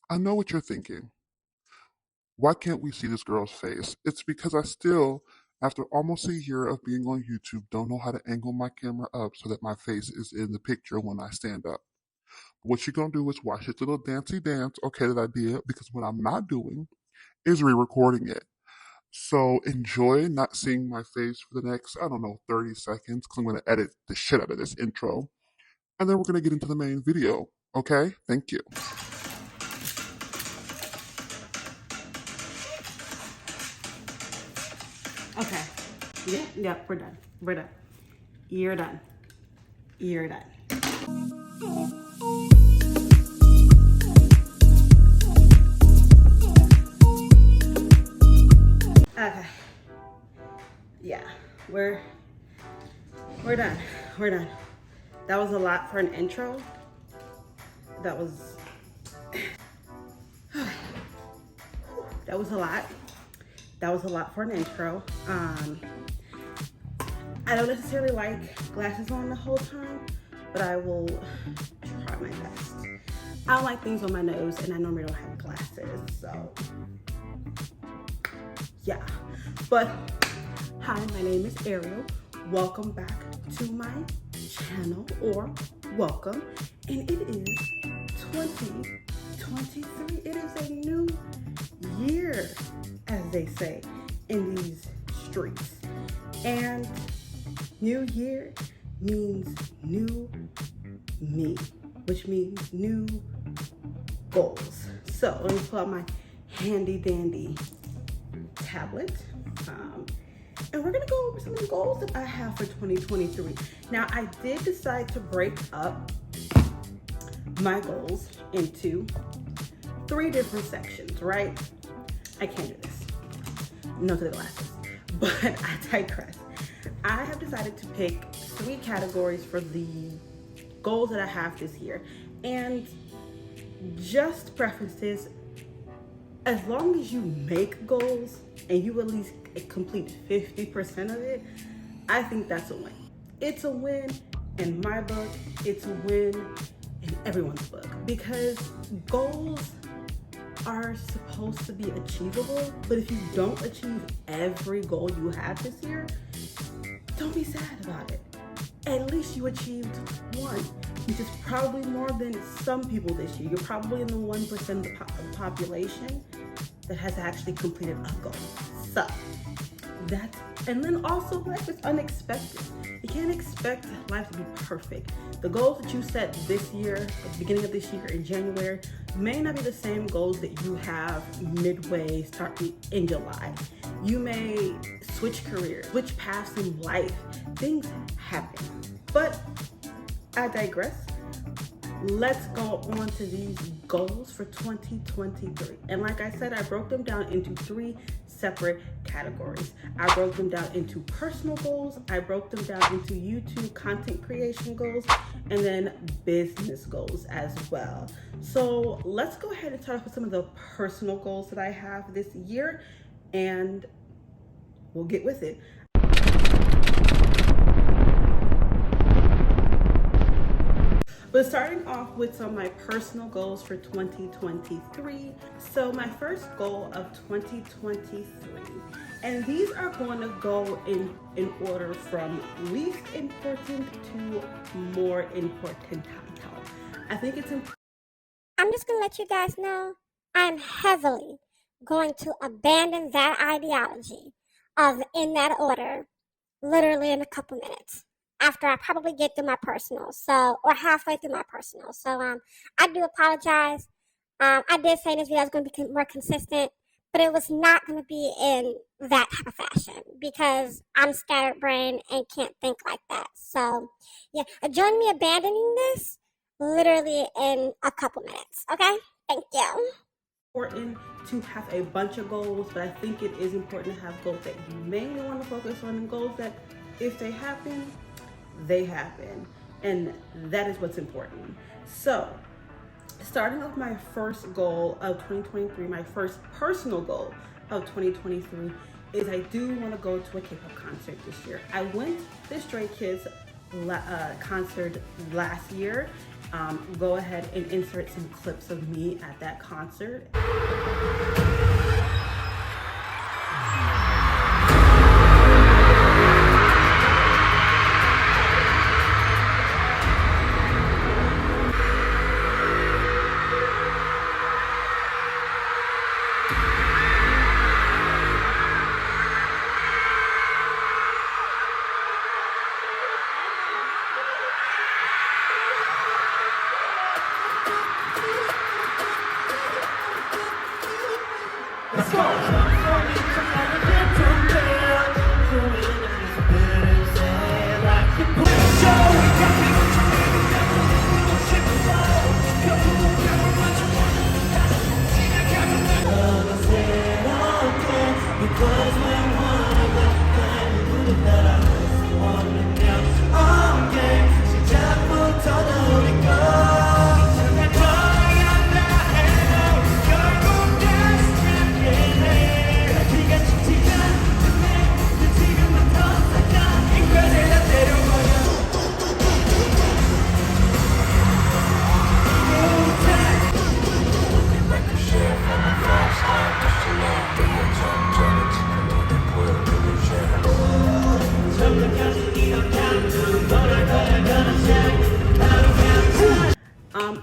I know what you're thinking. Why can't we see this girl's face? It's because I still, after almost a year of being on YouTube, don't know how to angle my camera up so that my face is in the picture when I stand up. What you're gonna do is watch this little dancey dance, okay, that I did, because what I'm not doing is re-recording it. So enjoy not seeing my face for the next, I don't know, 30 seconds, because I'm gonna edit the shit out of this intro. And then we're gonna get into the main video. Okay? Thank you. Okay. Yeah, we're done. We're done. You're done. You're done. Okay. Yeah, we're done. We're done. That was a lot for an intro. That was that was a lot. That was a lot for an intro. I don't necessarily like glasses on the whole time, but I will try my best. I don't like things on my nose, and I normally don't have glasses, so yeah. But hi, my name is Ariel. Welcome back to my channel, or welcome. And it is 2023. It is a new year, as they say in these streets. And new year means new me, which means new goals. So let me pull out my handy dandy tablet. And we're gonna go over some of the goals that I have for 2023. Now, I did decide to break up my goals into 3 different sections, right? I can't do this. No to the glasses. But I digress. I have decided to pick 3 categories for the goals that I have this year. And just preferences, as long as you make goals and you at least complete 50% of it, I think that's a win. It's a win in my book. It's a win in everyone's book, because goals are supposed to be achievable. But if you don't achieve every goal you have this year, don't be sad about it. At least you achieved one, which is probably more than some people this year. You're probably in the 1% of the population that has actually completed a goal. So that's, and then also life is unexpected. You can't expect life to be perfect. The goals that you set this year, at the beginning of this year in January, may not be the same goals that you have midway starting in July. You may switch careers, switch paths in life. Things happen. But I digress. Let's go on to these goals for 2023. And like I said, I broke them down into 3 separate categories. I broke them down into personal goals, I broke them down into YouTube content creation goals, and then business goals as well. So let's go ahead and start off with some of the personal goals that I have this year, and we'll get with it. But starting off with some of my personal goals for 2023. So my first goal of 2023, and these are going to go in order from least important to more important. I think it's important. I'm just going to let you guys know I'm heavily going to abandon that ideology of in that order literally in a couple minutes after I probably get through my personal, so, or halfway through my personal. So I do apologize. I did say this video was going to be more consistent, but it was not going to be in that type of fashion because I'm scatterbrained and can't think like that. So yeah, join me abandoning this literally in a couple minutes. Okay, thank you. Important to have a bunch of goals, but I think it is important to have goals that you mainly want to focus on, and goals that, if they happen, they happen, and that is what's important. So starting off, my first goal of 2023, my first personal goal of 2023 is I do want to go to a K-pop concert this year. I went to the Stray Kids concert last year. go ahead and insert some clips of me at that concert.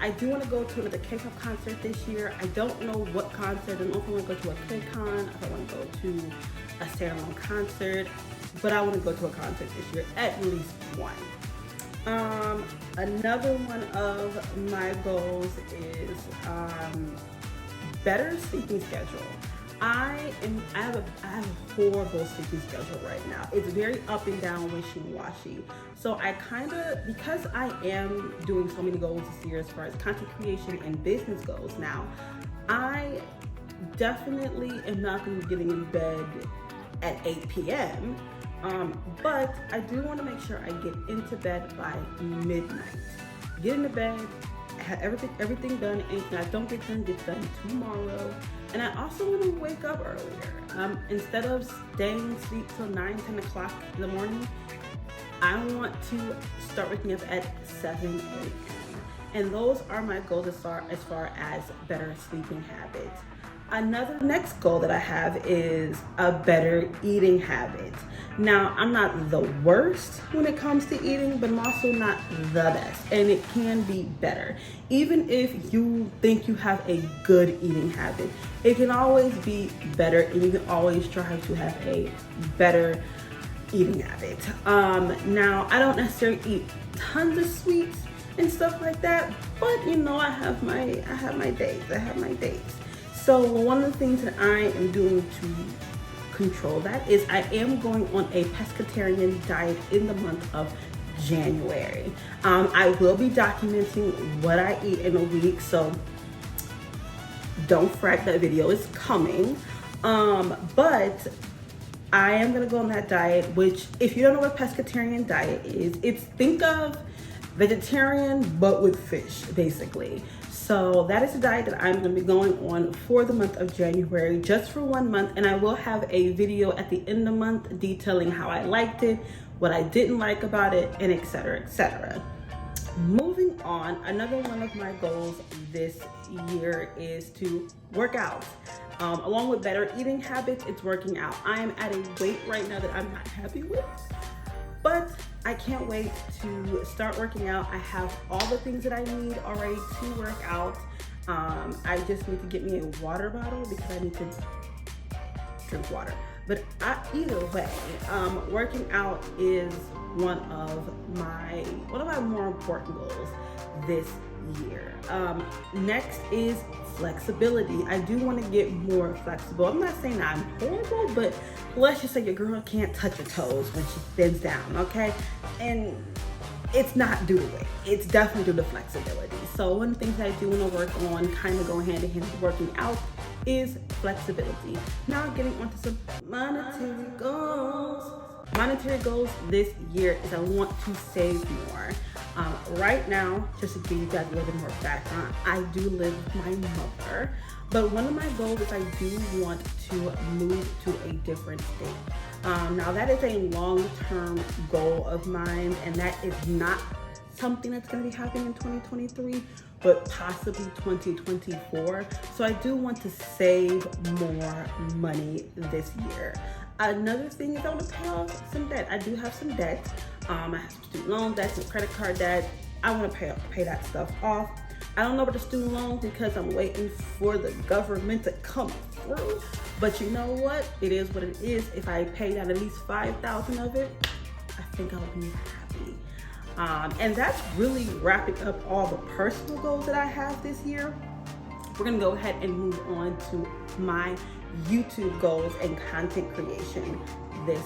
I do want to go to another K-pop concert this year. I don't know what concert. I don't know if I want to go to a KCON, if I want to go to a standalone concert, but I want to go to a concert this year, at least one. Another one of my goals is better sleeping schedule. I have a horrible sleeping schedule right now. It's very up and down, wishy-washy. So I because I am doing so many goals this year as far as content creation and business goes now, I definitely am not going to be getting in bed at 8 p.m. But I do want to make sure I get into bed by midnight. Get into bed, have everything done. Anything I don't get done gets done tomorrow. And I also want to wake up earlier. Instead of staying asleep till 9, 10 o'clock in the morning, I want to start waking up at 7 a.m. And those are my goals as far as better sleeping habits. Another next goal that I have is a better eating habit. Now, I'm not the worst when it comes to eating, but I'm also not the best, and it can be better. Even if you think you have a good eating habit, it can always be better, and you can always try to have a better eating habit. Now, I don't necessarily eat tons of sweets and stuff like that, but you know, I have my days. So one of the things that I am doing to control that is I am going on a pescatarian diet in the month of January. I will be documenting what I eat in a week, so don't fret, that video is coming. But I am gonna go on that diet, which if you don't know what pescatarian diet is, think of vegetarian but with fish, basically. So that is the diet that I'm going to be going on for the month of January, just for 1 month. And I will have a video at the end of the month detailing how I liked it, what I didn't like about it, and etc., etc. Moving on, another one of my goals this year is to work out. Along with better eating habits, it's working out. I am at a weight right now that I'm not happy with, but I can't wait to start working out. I have all the things that I need already to work out. I just need to get me a water bottle because I need to drink water. But either way, working out is one of my more important goals this year. Next is flexibility. I do want to get more flexible. I'm not saying that I'm horrible, but let's just say your girl can't touch her toes when she bends down, okay? And it's not due to weight. It's definitely due to flexibility. So one of the things I do want to work on, kind of going hand in hand with working out, is flexibility. Now getting onto some monetary goals. Monetary goals this year is I want to save more. Right now, just to give you guys a little bit more background, I do live with my mother, but one of my goals is I do want to move to a different state. Now that is a long-term goal of mine, and that is not something that's going to be happening in 2023, but possibly 2024. So I do want to save more money this year. Another thing is I want to pay off some debt. I do have some debt. I have some student loan debt, some credit card debt. I want to pay that stuff off. I don't know about the student loan because I'm waiting for the government to come through. But you know what? It is what it is. If I pay down at least $5,000 of it, I think I'll be happy. And that's really wrapping up all the personal goals that I have this year. We're gonna go ahead and move on to my YouTube goals and content creation this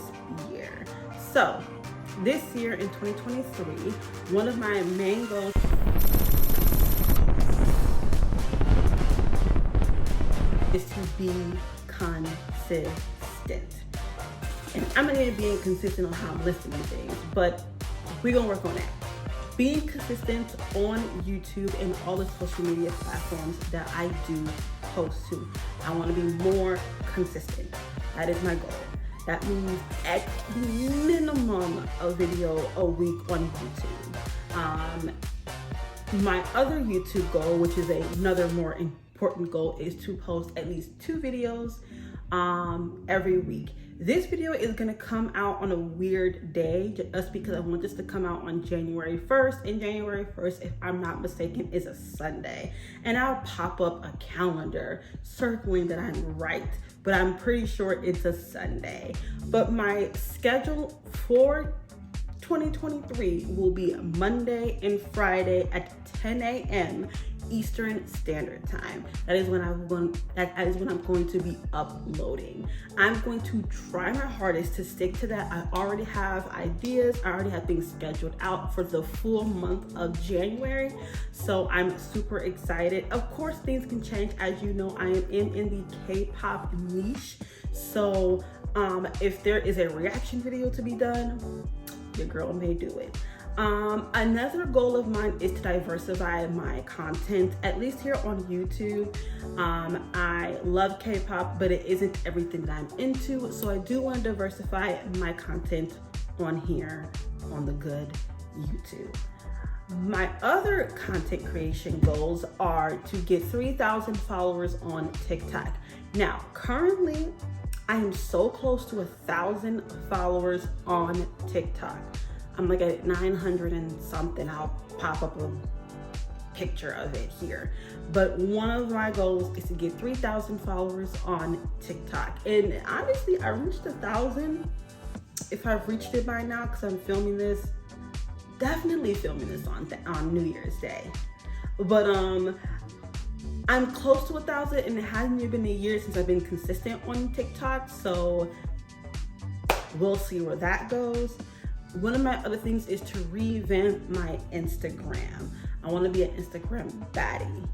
year. So this year in 2023, one of my main goals is to be consistent. And I'm gonna be being consistent on how I'm listing things, but we're gonna work on that. Being consistent on YouTube and all the social media platforms that I do post to. I wanna be more consistent. That is my goal. That means at the minimum a video a week on YouTube. My other YouTube goal, which is another more important goal, is to post at least 2 videos every week. This video is gonna come out on a weird day just because I want this to come out on January 1st. And January 1st, if I'm not mistaken, is a Sunday. And I'll pop up a calendar circling that I'm right, but I'm pretty sure it's a Sunday. But my schedule for 2023 will be Monday and Friday at 10 a.m. Eastern Standard Time. That is when I'm going to be uploading. I'm going to try my hardest to stick to that. I already have ideas. I already have things scheduled out for the full month of January. So I'm super excited. Of course, things can change. As you know, I am in the K-pop niche. So if there is a reaction video to be done, your girl may do it. Another goal of mine is to diversify my content, at least here on YouTube. I love K-pop, but it isn't everything that I'm into. So I do want to diversify my content on here on the good YouTube. My other content creation goals are to get 3,000 followers on TikTok. Now, currently, I am so close to 1,000 followers on TikTok. I'm like at 900 and something. I'll pop up a picture of it here. But one of my goals is to get 3,000 followers on TikTok. And honestly, I reached 1,000. If I've reached it by now, because I'm filming this, definitely filming this on New Year's Day. But I'm close to 1,000, and it hasn't even been a year since I've been consistent on TikTok. So we'll see where that goes. One of my other things is to revamp my Instagram. I want to be an Instagram baddie.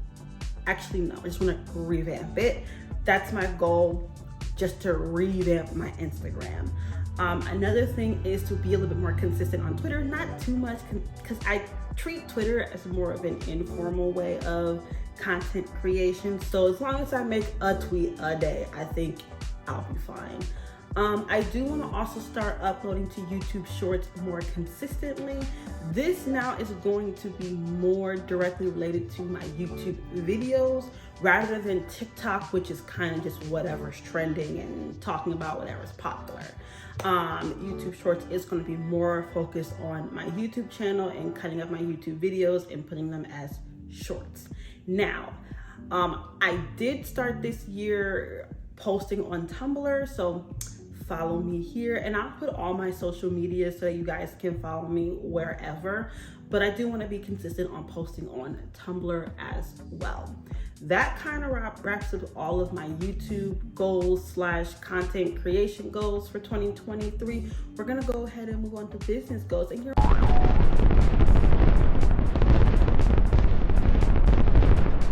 Actually, no, I just want to revamp it. That's my goal, just to revamp my Instagram. Another thing is to be a little bit more consistent on Twitter, not too much, because I treat Twitter as more of an informal way of content creation. So as long as I make a tweet a day, I think I'll be fine. I do want to also start uploading to YouTube Shorts more consistently. This now is going to be more directly related to my YouTube videos rather than TikTok, which is kind of just whatever's trending and talking about whatever's popular. YouTube Shorts is going to be more focused on my YouTube channel and cutting up my YouTube videos and putting them as shorts. Now, I did start this year posting on Tumblr, so follow me here, and I'll put all my social media so you guys can follow me wherever. But I do want to be consistent on posting on Tumblr as well. That kind of wraps up all of my YouTube goals / content creation goals for 2023. We're gonna go ahead and move on to business goals. And you're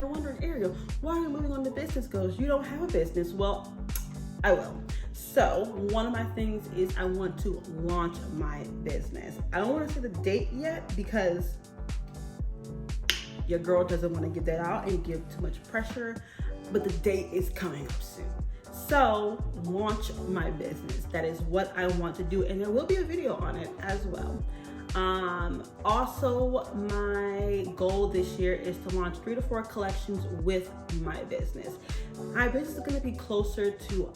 wondering, Ariel, why are you moving on to business goals? You don't have a business. Well, I will. So one of my things is I want to launch my business. I don't want to say the date yet because your girl doesn't want to give that out and give too much pressure, but the date is coming up soon. So launch my business. That is what I want to do, and there will be a video on it as well. Also, my goal this year is to launch 3 to 4 collections with my business. My business is going to be closer to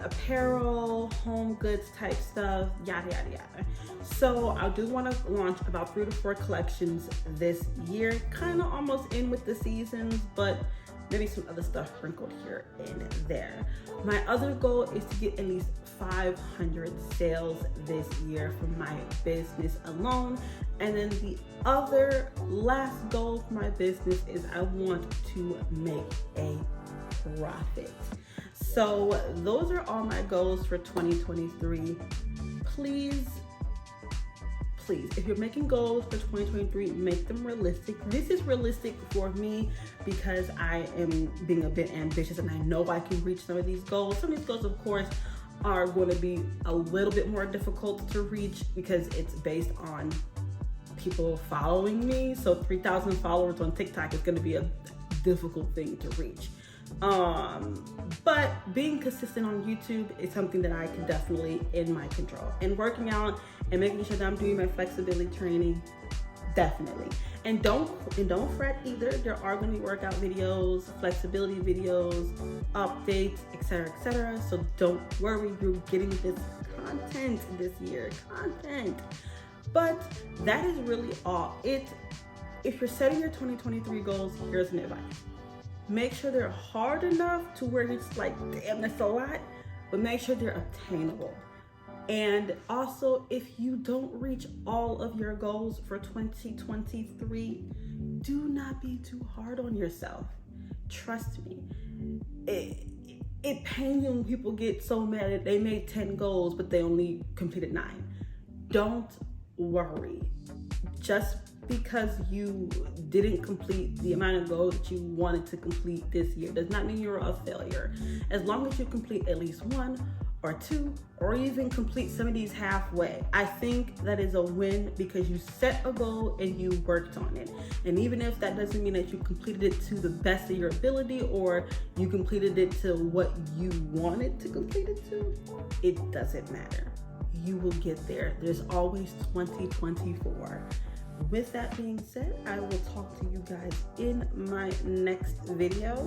apparel, home goods type stuff, yada yada yada. So I do want to launch about 3 to 4 collections this year, kind of almost in with the seasons, but maybe some other stuff sprinkled here and there. My other goal is to get at least 500 sales this year from my business alone. And then the other last goal for my business is I want to make a profit. So those are all my goals for 2023. Please, if you're making goals for 2023, make them realistic. This is realistic for me because I am being a bit ambitious and I know I can reach some of these goals. Some of these goals, of course, are going to be a little bit more difficult to reach because it's based on people following me. So 3,000 followers on TikTok is going to be a difficult thing to reach. But being consistent on YouTube is something that I can definitely in my control. And working out and making sure that I'm doing my flexibility training, definitely. And don't fret either. There are going to be workout videos, flexibility videos, updates, etc. So don't worry, you're getting this content this year. But that is really all. If you're setting your 2023 goals, here's an advice. Make sure they're hard enough to where it's like, damn, that's a lot, but make sure they're obtainable. And also, if you don't reach all of your goals for 2023, do not be too hard on yourself. Trust me. It pains you when people get so mad that they made 10 goals, but they only completed 9. Don't worry. Just because you didn't complete the amount of goals that you wanted to complete this year does not mean you're a failure. As long as you complete at least 1 or 2, or even complete some of these halfway, I think that is a win because you set a goal and you worked on it. And even if that doesn't mean that you completed it to the best of your ability or you completed it to what you wanted to complete it to, it doesn't matter. You will get there. There's always 2024. With that being said, I will talk to you guys in my next video.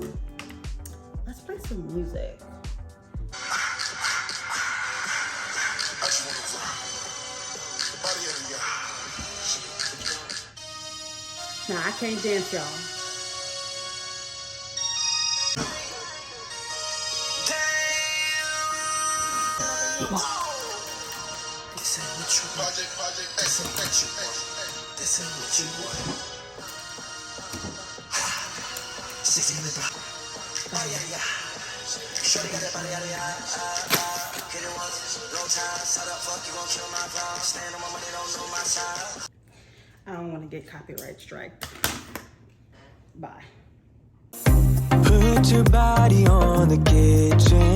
Let's play some music. Nah, I can't dance, y'all. This ain't what you want. This ain't what you want. This ain't what you want. 60 minutes. Yeah. Shorty got that body, hit it once, no time. Side up, fuck, you gon' kill my vibe. Stand on my money, don't know my side. I don't want to get copyright strike. Bye. Put your body on the kitchen